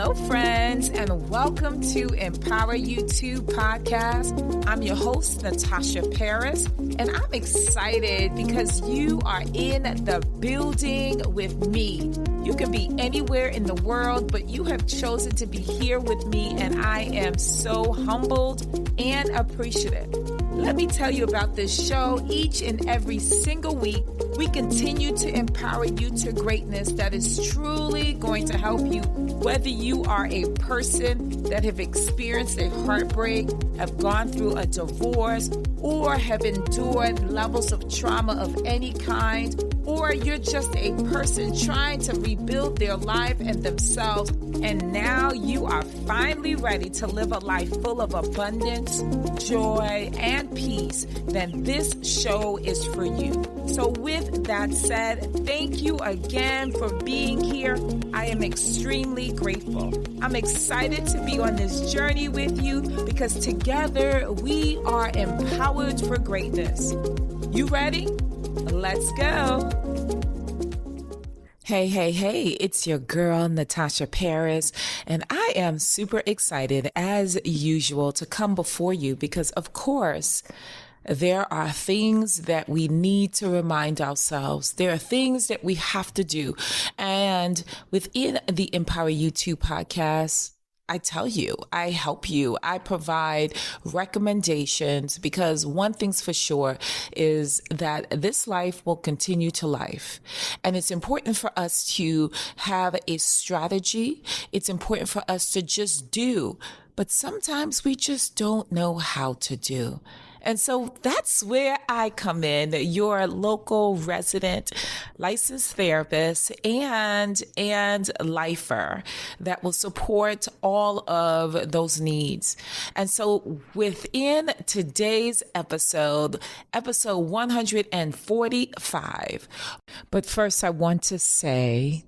Hello, friends, and welcome to Empower You 2 podcast. I'm your host, Natasha Paris, and I'm excited because you are in the building with me. You can be anywhere in the world, but you have chosen to be here with me, and I am so humbled and appreciative. Let me tell you about this show. Each and every single week, we continue to empower you to greatness that is truly going to help you, whether you are a person that have experienced a heartbreak, have gone through a divorce, or have endured levels of trauma of any kind, or you're just a person trying to rebuild their life and themselves, and now you are finally ready to live a life full of abundance, joy, and peace, then this show is for you. So with that said, thank you again for being here. I am extremely grateful. I'm excited to be on this journey with you because together we are empowered for greatness. You ready? Let's go. Hey, it's your girl, Natasha Paris, and I am super excited as usual to come before you because, of course, there are things that we need to remind ourselves. There are things that we have to do. And within the Empower You 2 podcast, I tell you, I help you, I provide recommendations because one thing's for sure is that this life will continue to life. And it's important for us to have a strategy. It's important for us to just do, but sometimes we just don't know how to do. And so that's where I come in, your local resident licensed therapist and lifer that will support all of those needs. And so within today's episode 145, but first I want to say,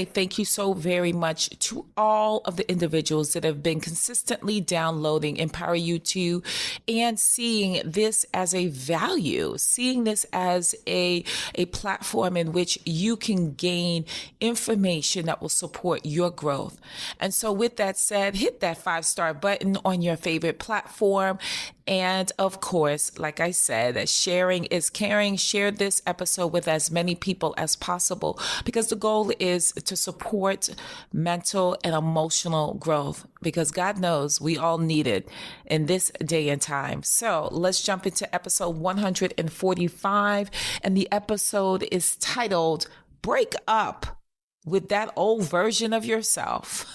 thank you so very much to all of the individuals that have been consistently downloading Empower You 2 and seeing this as a value, seeing this as a platform in which you can gain information that will support your growth. And so with that said, hit that 5-star button on your favorite platform. And of course, like I said, sharing is caring. Share this episode with as many people as possible because the goal is to support mental and emotional growth because God knows we all need it in this day and time. So let's jump into episode 145. And the episode is titled Break Up with That Old Version of Yourself.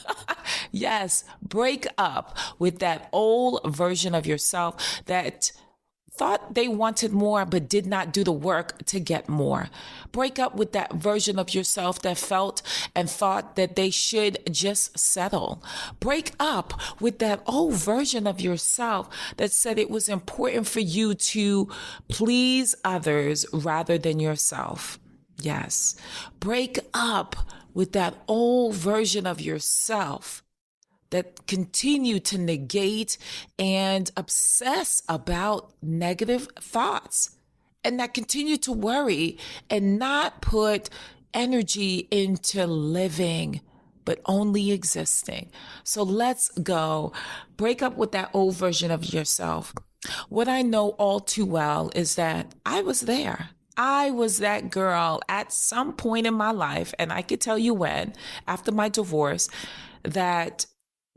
Yes, break up with that old version of yourself that thought they wanted more but did not do the work to get more. Break up with that version of yourself that felt and thought that they should just settle. Break up with that old version of yourself that said it was important for you to please others rather than yourself. Yes, break up with that old version of yourself that continue to negate and obsess about negative thoughts and that continue to worry and not put energy into living, but only existing. So let's go. Break up with that old version of yourself. What I know all too well is that I was there. I was that girl at some point in my life, and I could tell you when, after my divorce, that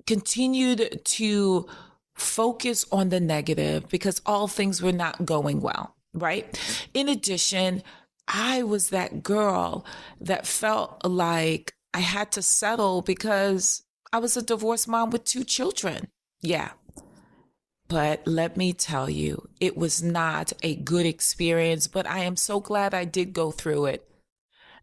continued to focus on the negative because all things were not going well, right? In addition, I was that girl that felt like I had to settle because I was a divorced mom with 2 children. Yeah. But let me tell you, it was not a good experience, but I am so glad I did go through it.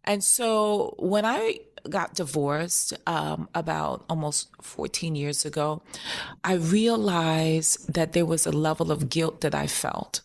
And so when I got divorced about almost 14 years ago, I realized that there was a level of guilt that I felt.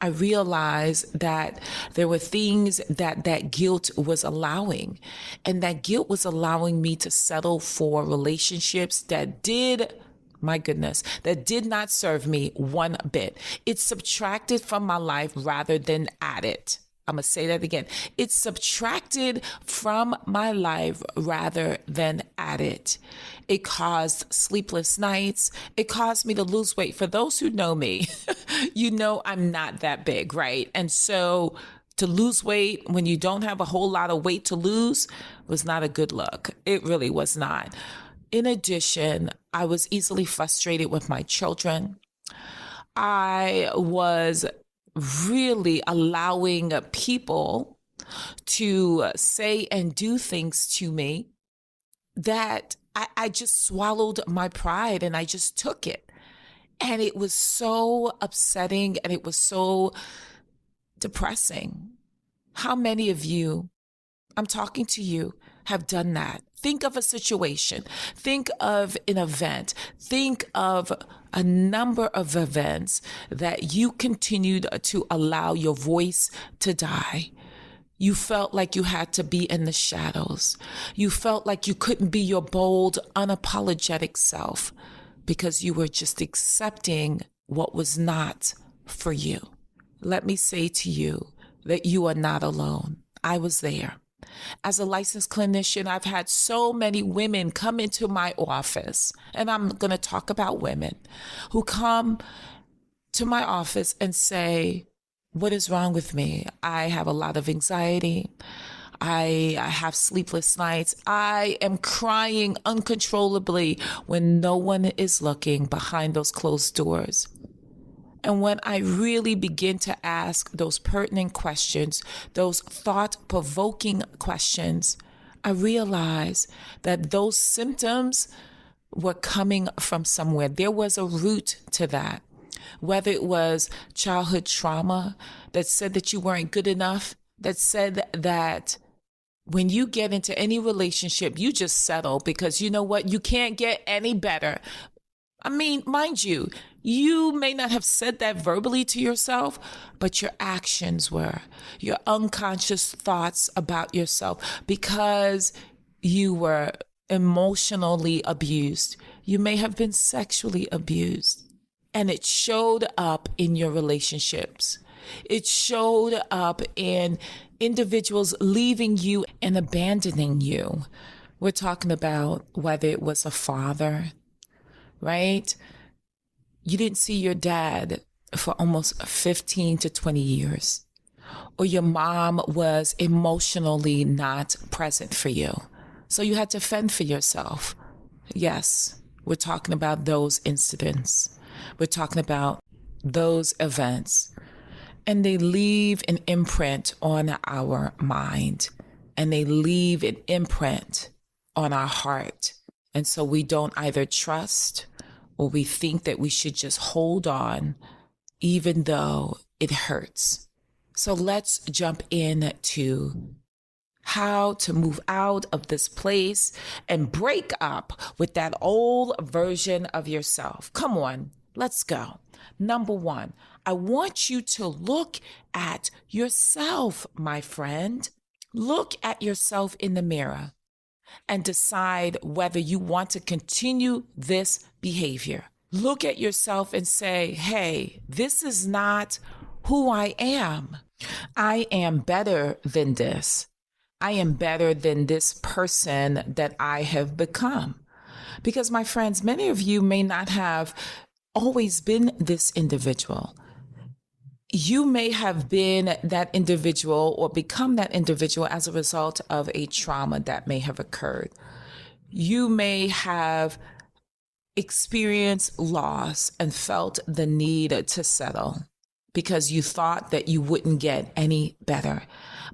I realized that there were things that guilt was allowing, and that guilt was allowing me to settle for relationships that did not serve me one bit. It subtracted from my life rather than added. I'm going to say that again. It subtracted from my life rather than added. It caused sleepless nights. It caused me to lose weight. For those who know me, you know I'm not that big, right? And so to lose weight when you don't have a whole lot of weight to lose was not a good look. It really was not. In addition, I was easily frustrated with my children. I was really allowing people to say and do things to me that I just swallowed my pride and I just took it. And it was so upsetting and it was so depressing. How many of you, I'm talking to you, have done that? Think of a situation. Think of an event. Think of a number of events that you continued to allow your voice to die. You felt like you had to be in the shadows. You felt like you couldn't be your bold, unapologetic self because you were just accepting what was not for you. Let me say to you that you are not alone. I was there. As a licensed clinician, I've had so many women come into my office, and I'm going to talk about women who come to my office and say, what is wrong with me? I have a lot of anxiety. I have sleepless nights. I am crying uncontrollably when no one is looking behind those closed doors. And when I really begin to ask those pertinent questions, those thought-provoking questions, I realize that those symptoms were coming from somewhere. There was a root to that, whether it was childhood trauma that said that you weren't good enough, that said that when you get into any relationship, you just settle because you know what? You can't get any better. I mean, mind you, you may not have said that verbally to yourself, but your actions were, your unconscious thoughts about yourself, because you were emotionally abused. You may have been sexually abused, and it showed up in your relationships. It showed up in individuals leaving you and abandoning you. We're talking about whether it was a father, right? You didn't see your dad for almost 15 to 20 years, or your mom was emotionally not present for you. So you had to fend for yourself. Yes, we're talking about those incidents. We're talking about those events. And they leave an imprint on our mind, and they leave an imprint on our heart. And so we don't either trust or we think that we should just hold on, even though it hurts. So let's jump into how to move out of this place and break up with that old version of yourself. Come on, let's go. Number one, I want you to look at yourself, my friend. Look at yourself in the mirror and decide whether you want to continue this behavior. Look at yourself and say, hey, this is not who I am. I am better than this. I am better than this person that I have become. Because my friends, many of you may not have always been this individual. You may have been that individual or become that individual as a result of a trauma that may have occurred. You may have experienced loss and felt the need to settle because you thought that you wouldn't get any better.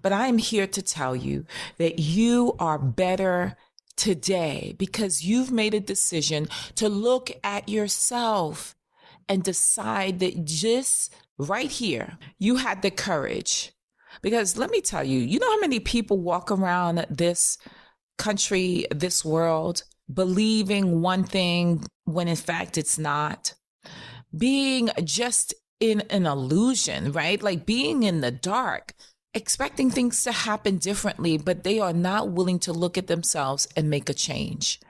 But I am here to tell you that you are better today because you've made a decision to look at yourself and decide that just right here, you had the courage. Because let me tell you, you know how many people walk around this country, this world, believing one thing when in fact it's not? Being just in an illusion, right? Like being in the dark, expecting things to happen differently, but they are not willing to look at themselves and make a change.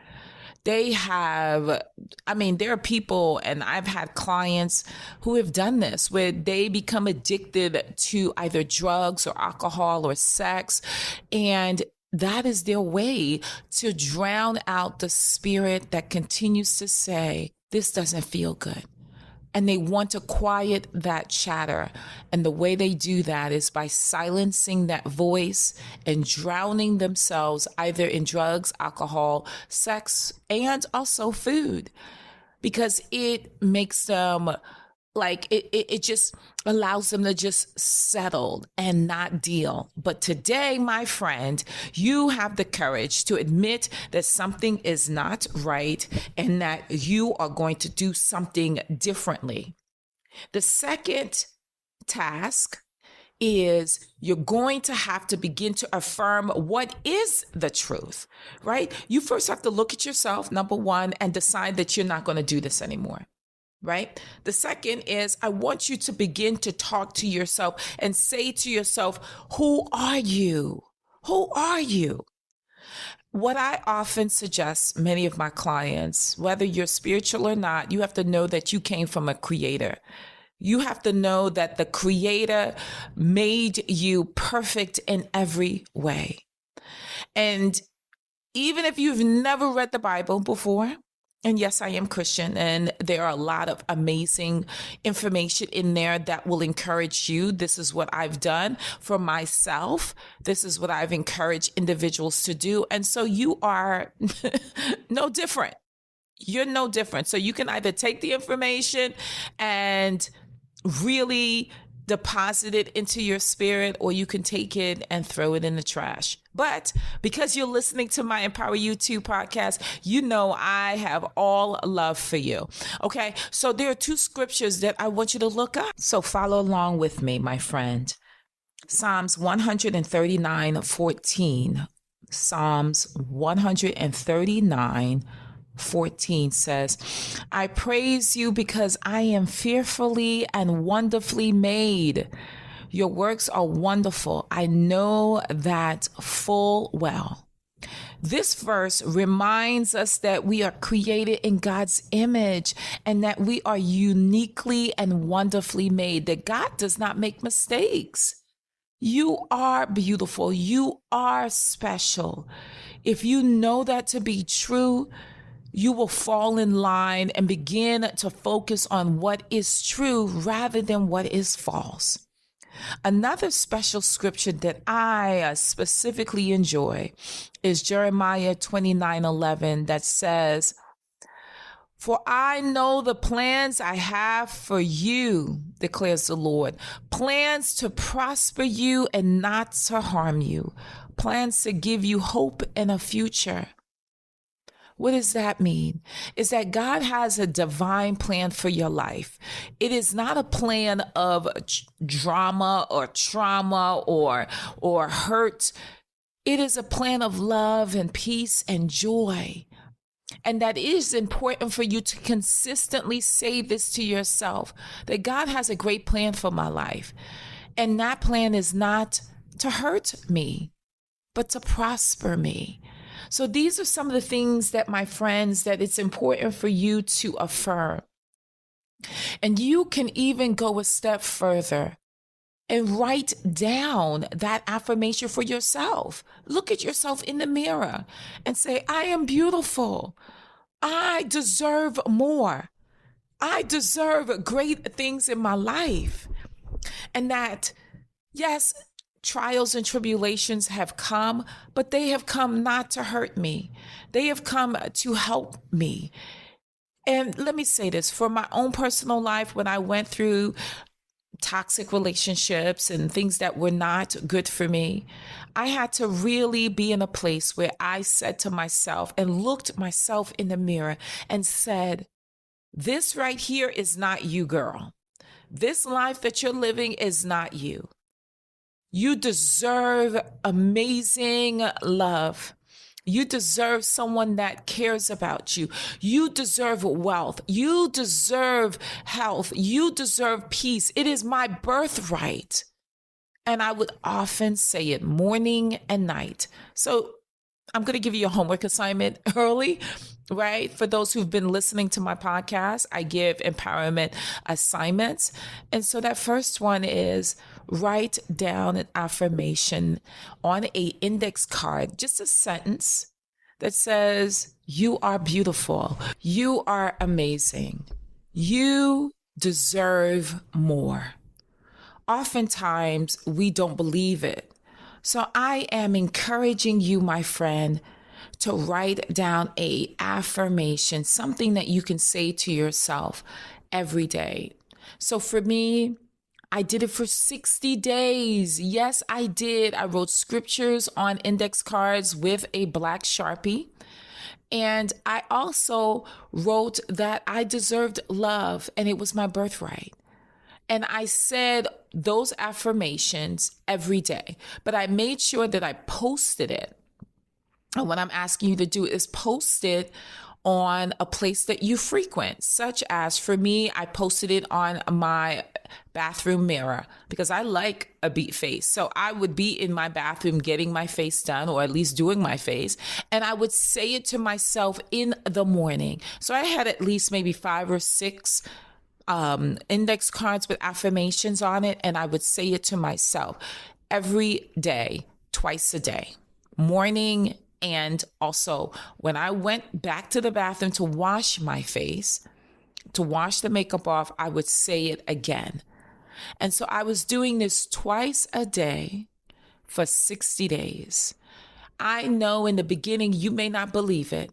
They have, I mean, there are people, and I've had clients who have done this, where they become addicted to either drugs or alcohol or sex. And that is their way to drown out the spirit that continues to say, this doesn't feel good. And they want to quiet that chatter. And the way they do that is by silencing that voice and drowning themselves either in drugs, alcohol, sex, and also food, because it makes them like it just allows them to just settle and not deal. But today, my friend, you have the courage to admit that something is not right and that you are going to do something differently. The second task is you're going to have to begin to affirm what is the truth, right? You first have to look at yourself, number one, and decide that you're not going to do this anymore. Right? The second is I want you to begin to talk to yourself and say to yourself, who are you? Who are you? What I often suggest many of my clients, whether you're spiritual or not, you have to know that you came from a creator. You have to know that the creator made you perfect in every way. And even if you've never read the Bible before, and yes, I am Christian, and there are a lot of amazing information in there that will encourage you. This is what I've done for myself. This is what I've encouraged individuals to do. And so you are no different. You're no different. So you can either take the information and really deposit it into your spirit, or you can take it and throw it in the trash. But because you're listening to my Empower You Too podcast, you know I have all love for you. Okay, so there are two scriptures that I want you to look up. So follow along with me, my friend. Psalms 139:14. Psalms 139:14 says, I praise you because I am fearfully and wonderfully made. Your works are wonderful. I know that full well. This verse reminds us that we are created in God's image and that we are uniquely and wonderfully made, that God does not make mistakes. You are beautiful. You are special. If you know that to be true, you will fall in line and begin to focus on what is true rather than what is false. Another special scripture that I specifically enjoy is Jeremiah 29:11 that says, for I know the plans I have for you, declares the Lord, plans to prosper you and not to harm you, plans to give you hope and a future. What does that mean? Is that God has a divine plan for your life. It is not a plan of drama or trauma or hurt. It is a plan of love and peace and joy. And that is important for you to consistently say this to yourself, that God has a great plan for my life. And that plan is not to hurt me, but to prosper me. So these are some of the things that, my friends, that it's important for you to affirm. And you can even go a step further and write down that affirmation for yourself. Look at yourself in the mirror and say, I am beautiful. I deserve more. I deserve great things in my life. And that, yes, trials and tribulations have come, but they have come not to hurt me. They have come to help me. And let me say this, for my own personal life, when I went through toxic relationships and things that were not good for me, I had to really be in a place where I said to myself and looked myself in the mirror and said, this right here is not you, girl. This life that you're living is not you. You deserve amazing love. You deserve someone that cares about you. You deserve wealth. You deserve health. You deserve peace. It is my birthright. And I would often say it morning and night. So I'm going to give you a homework assignment early. right? For those who've been listening to my podcast, I give empowerment assignments. And so that first one is write down an affirmation on a index card, just a sentence that says, you are beautiful. You are amazing. You deserve more. Oftentimes, we don't believe it. So I am encouraging you, my friend, to write down a affirmation, something that you can say to yourself every day. So for me, I did it for 60 days. Yes, I did. I wrote scriptures on index cards with a black Sharpie. And I also wrote that I deserved love and it was my birthright. And I said those affirmations every day, but I made sure that I posted it. And what I'm asking you to do is post it on a place that you frequent, such as for me, I posted it on my bathroom mirror because I like a beat face. So I would be in my bathroom getting my face done, or at least doing my face. And I would say it to myself in the morning. So I had at least maybe 5 or 6 index cards with affirmations on it. And I would say it to myself every day, twice a day, morning. And also when I went back to the bathroom to wash my face, to wash the makeup off, I would say it again. And so I was doing this twice a day for 60 days. I know in the beginning, you may not believe it.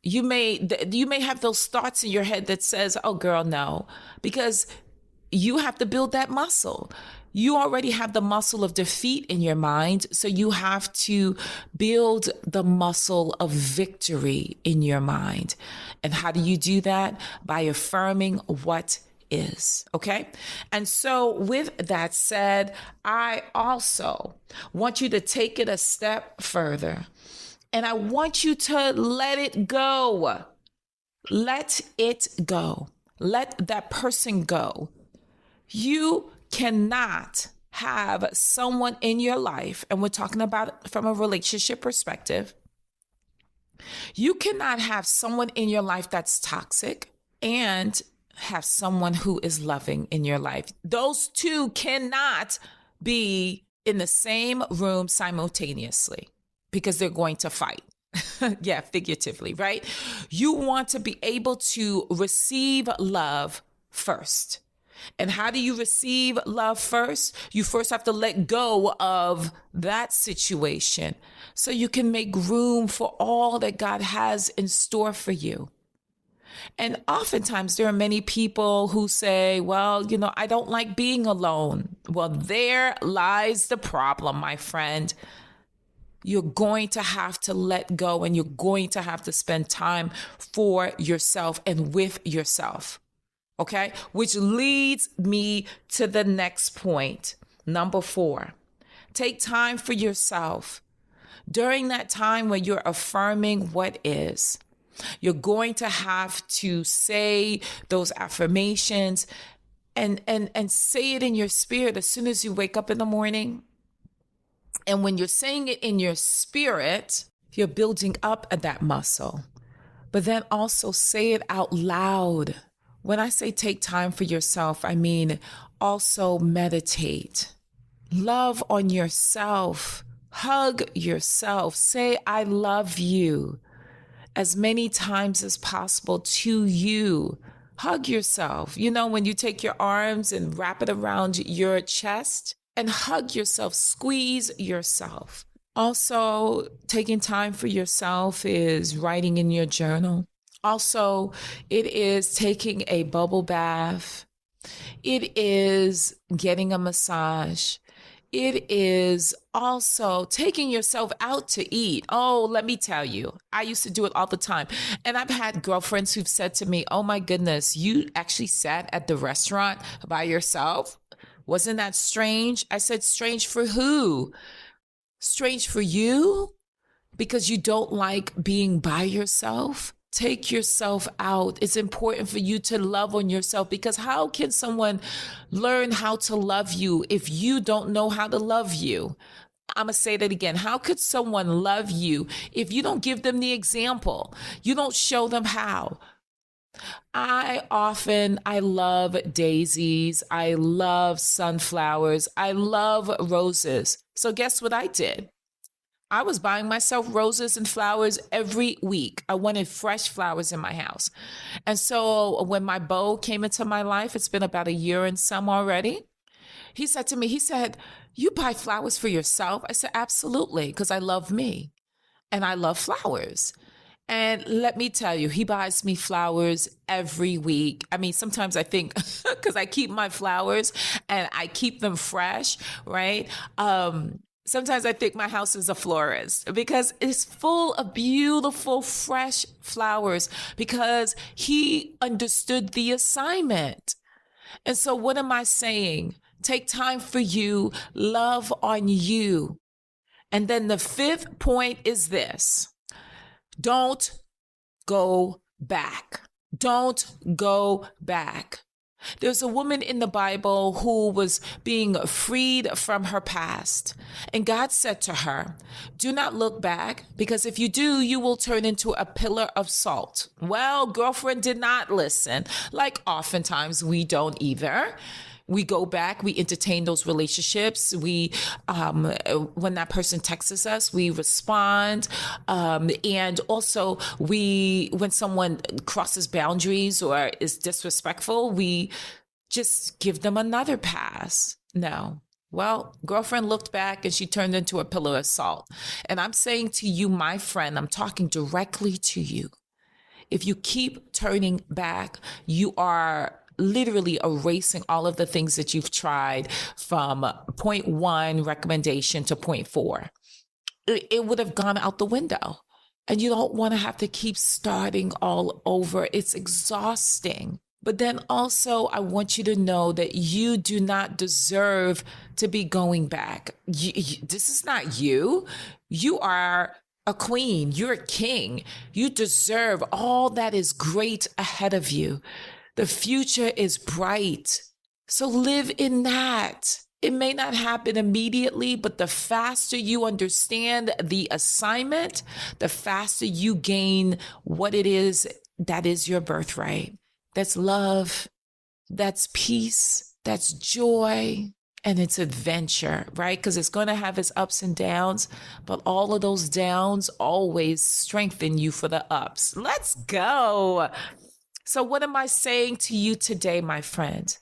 You may have those thoughts in your head that says, oh girl, no, because you have to build that muscle. You already have the muscle of defeat in your mind. So you have to build the muscle of victory in your mind. And how do you do that? By affirming what is. Okay. And so with that said, I also want you to take it a step further. And I want you to let it go. Let it go. Let that person go. You cannot have someone in your life, and we're talking about from a relationship perspective. You cannot have someone in your life that's toxic and have someone who is loving in your life. Those two cannot be in the same room simultaneously, because they're going to fight. Yeah, figuratively, right? You want to be able to receive love first. And how do you receive love first? You first have to let go of that situation so you can make room for all that God has in store for you. And oftentimes there are many people who say, well, I don't like being alone. Well, there lies the problem, my friend. You're going to have to let go, and you're going to have to spend time for yourself and with yourself. Okay, which leads me to the next point. Number 4, take time for yourself. During that time when you're affirming what is, you're going to have to say those affirmations and say it in your spirit as soon as you wake up in the morning. And when you're saying it in your spirit, you're building up that muscle. But then also say it out loud. When I say take time for yourself, I mean also meditate. Love on yourself. Hug yourself. Say, I love you as many times as possible to you. Hug yourself. When you take your arms and wrap it around your chest and hug yourself, squeeze yourself. Also, taking time for yourself is writing in your journal. Also, it is taking a bubble bath. It is getting a massage. It is also taking yourself out to eat. Oh, let me tell you, I used to do it all the time. And I've had girlfriends who've said to me, oh my goodness, you actually sat at the restaurant by yourself? Wasn't that strange? I said, strange for who? Strange for you? Because you don't like being by yourself? Take yourself out. It's important for you to love on yourself, because how can someone learn how to love you if you don't know how to love you? I'm going to say that again. How could someone love you if you don't give them the example? You don't show them how. I love daisies. I love sunflowers. I love roses. So guess what I did? I was buying myself roses and flowers every week. I wanted fresh flowers in my house. And so when my beau came into my life, it's been about a year and some already. He said to me, you buy flowers for yourself? I said, absolutely, because I love me and I love flowers. And let me tell you, he buys me flowers every week. I mean, sometimes I think because I keep my flowers and I keep them fresh, right? Sometimes I think my house is a florist because it's full of beautiful, fresh flowers because he understood the assignment. And so what am I saying? Take time for you, love on you. And then the fifth point is this. Don't go back. Don't go back. There's a woman in the Bible who was being freed from her past. And God said to her, do not look back, because if you do, you will turn into a pillar of salt. Well, girlfriend did not listen, like oftentimes we don't either. We go back, we entertain those relationships. When that person texts us, we respond. And also when someone crosses boundaries or is disrespectful, we just give them another pass. No. Well, girlfriend looked back and she turned into a pillar of salt. And I'm saying to you, my friend, I'm talking directly to you. If you keep turning back, you are literally erasing all of the things that you've tried from point 1 recommendation to point 4. It would have gone out the window. And you don't want to have to keep starting all over. It's exhausting. But then also, I want you to know that you do not deserve to be going back. This is not you. You are a queen. You're a king. You deserve all that is great ahead of you. The future is bright. So live in that. It may not happen immediately, but the faster you understand the assignment, the faster you gain what it is that is your birthright. That's love, that's peace, that's joy, and it's adventure, right? Because it's going to have its ups and downs, but all of those downs always strengthen you for the ups. Let's go. So what am I saying to you today, my friend,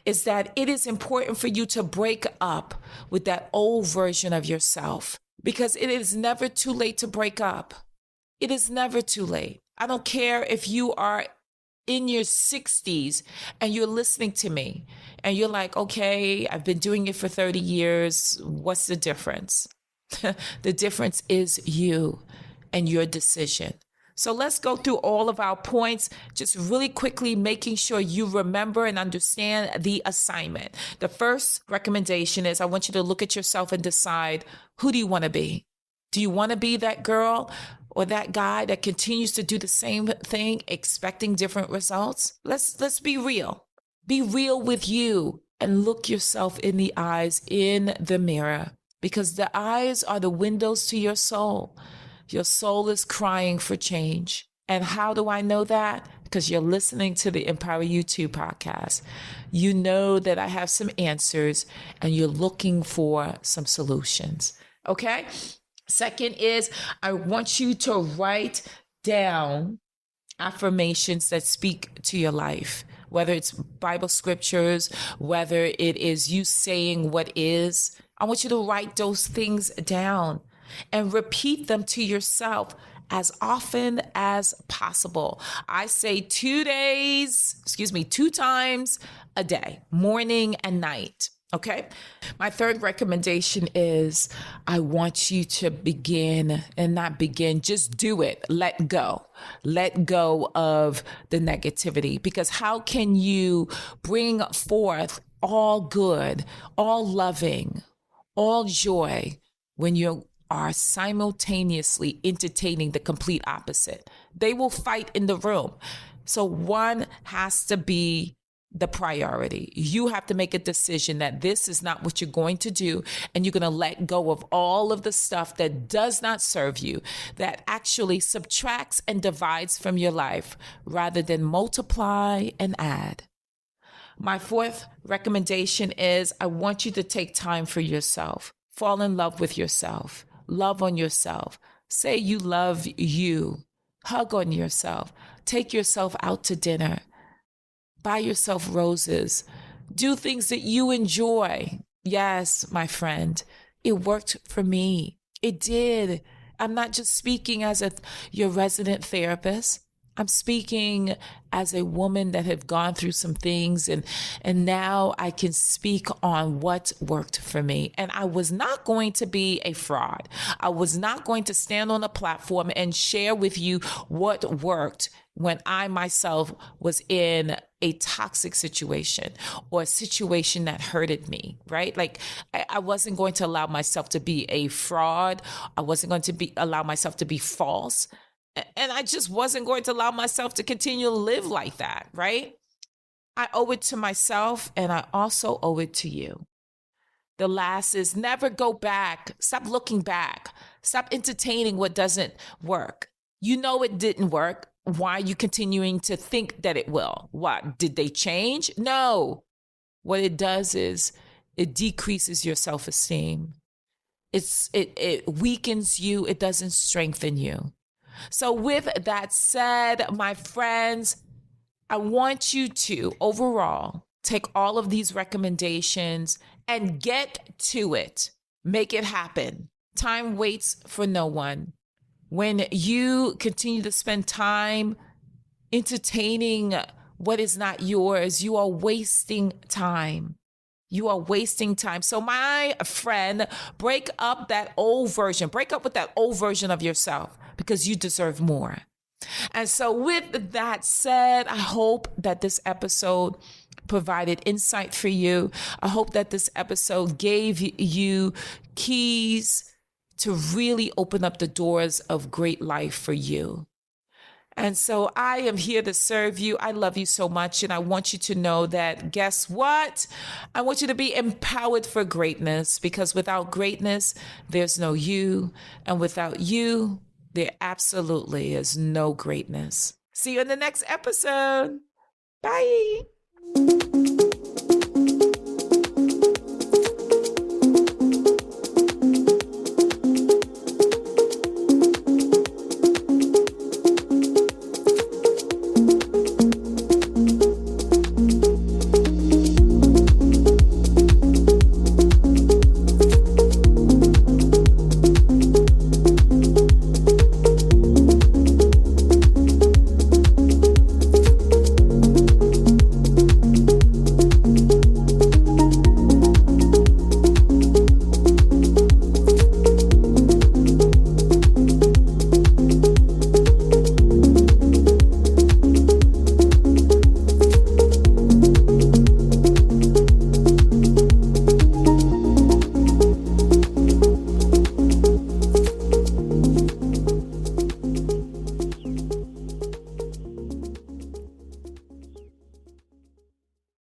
is that it is important for you to break up with that old version of yourself, because it is never too late to break up. It is never too late. I don't care if you are in your 60s and you're listening to me and you're like, okay, I've been doing it for 30 years. What's the difference? The difference is you and your decision. So let's go through all of our points, just really quickly, making sure you remember and understand the assignment. The first recommendation is I want you to look at yourself and decide, who do you want to be? Do you want to be that girl or that guy that continues to do the same thing, expecting different results? Let's be real. Be real with you and look yourself in the eyes in the mirror, because the eyes are the windows to your soul. Your soul is crying for change. And how do I know that? Because you're listening to the Empower You 2 podcast. You know that I have some answers and you're looking for some solutions. Okay? Second is I want you to write down affirmations that speak to your life, whether it's Bible scriptures, whether it is you saying what is. I want you to write those things down and repeat them to yourself as often as possible. I say 2 times a day, morning and night. Okay. My third recommendation is I want you to just do it. Let go. Let go of the negativity, because how can you bring forth all good, all loving, all joy when you are simultaneously entertaining the complete opposite? They will fight in the room. So one has to be the priority. You have to make a decision that this is not what you're going to do, and you're going to let go of all of the stuff that does not serve you, that actually subtracts and divides from your life rather than multiply and add. My fourth recommendation is I want you to take time for yourself. Fall in love with yourself. Love on yourself. Say you love you. Hug on yourself. Take yourself out to dinner. Buy yourself roses. Do things that you enjoy. Yes, my friend, it worked for me. It did. I'm not just speaking as your resident therapist. I'm speaking as a woman that have gone through some things, and now I can speak on what worked for me. And I was not going to be a fraud. I was not going to stand on a platform and share with you what worked when I myself was in a toxic situation or a situation that hurted me, right? Like I wasn't going to allow myself to be a fraud. I wasn't going to allow myself to be false. And I just wasn't going to allow myself to continue to live like that, right? I owe it to myself, and I also owe it to you. The last is never go back. Stop looking back. Stop entertaining what doesn't work. You know it didn't work. Why are you continuing to think that it will? What? Did they change? No. What it does is it decreases your self-esteem. It weakens you. It doesn't strengthen you. So with that said, my friends, I want you to overall take all of these recommendations and get to it. Make it happen. Time waits for no one. When you continue to spend time entertaining what is not yours, you are wasting time. You are wasting time. So my friend, break up that old version. Break up with that old version of yourself because you deserve more. And so with that said, I hope that this episode provided insight for you. I hope that this episode gave you keys to really open up the doors of great life for you. And so I am here to serve you. I love you so much. And I want you to know that, guess what? I want you to be empowered for greatness, because without greatness, there's no you. And without you, there absolutely is no greatness. See you in the next episode. Bye.